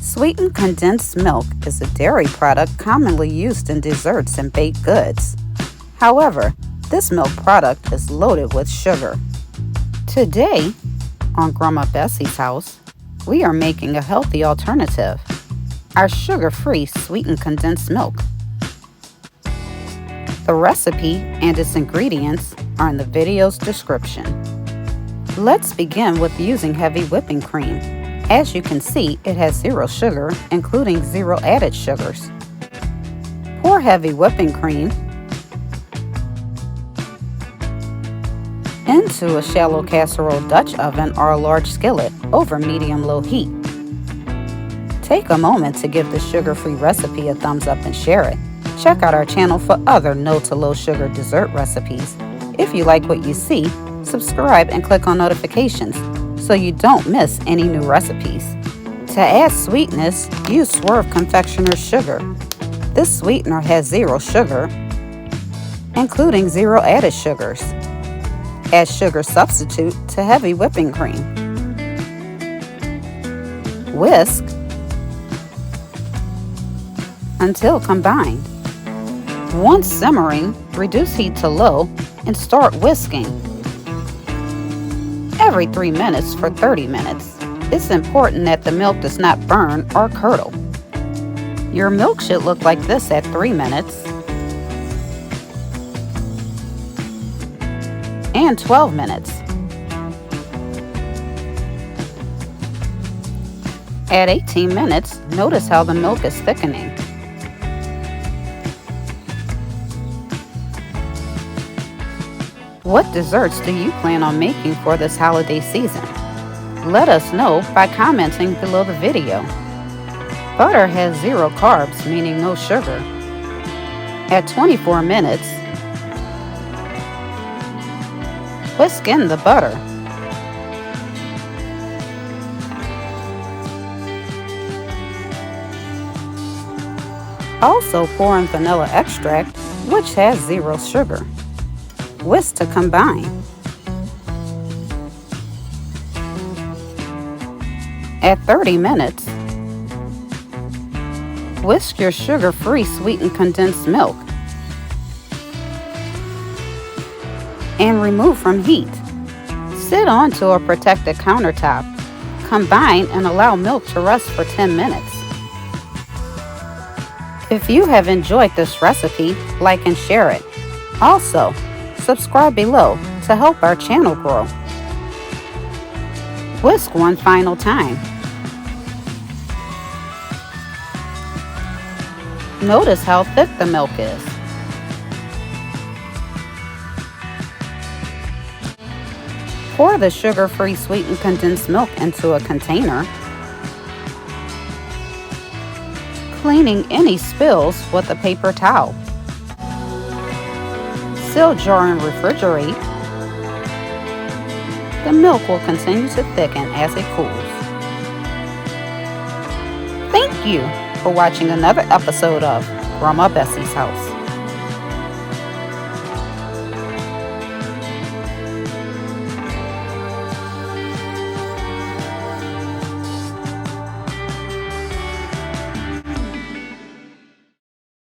Sweetened condensed milk is a dairy product commonly used in desserts and baked goods. However, this milk product is loaded with sugar. Today, on Grandma Bessie's house, we are making a healthy alternative, our sugar-free sweetened condensed milk. The recipe and its ingredients are in the video's description. Let's begin with using heavy whipping cream. As you can see, it has 0 sugar, including 0 added sugars. Pour heavy whipping cream into a shallow casserole Dutch oven or a large skillet over medium-low heat. Take a moment to give the sugar-free recipe a thumbs up and share it. Check out our channel for other no to low sugar dessert recipes. If you like what you see, subscribe and click on notifications so you don't miss any new recipes. To add sweetness, use Swerve confectioners sugar. This sweetener has 0 sugar, including 0 added sugars. Add sugar substitute to heavy whipping cream. Whisk until combined. Once simmering, reduce heat to low and start whisking every 3 minutes for 30 minutes. It's important that the milk does not burn or curdle. Your milk should look like this at 3 minutes and 12 minutes. At 18 minutes, notice how the milk is thickening. What desserts do you plan on making for this holiday season? Let us know by commenting below the video. Butter has 0 carbs, meaning no sugar. At 24 minutes, whisk in the butter. Also pour in vanilla extract, which has 0 sugar. Whisk to combine. At 30 minutes, whisk your sugar-free sweetened condensed milk and remove from heat. Sit onto a protected countertop. Combine and allow milk to rest for 10 minutes. If you have enjoyed this recipe, like and share it. Also, subscribe below to help our channel grow. Whisk one final time. Notice how thick the milk is. Pour the sugar-free sweetened condensed milk into a container, cleaning any spills with a paper towel. Seal jar and refrigerate. The milk will continue to thicken as it cools. Thank you for watching another episode of Grandma Bessie's House.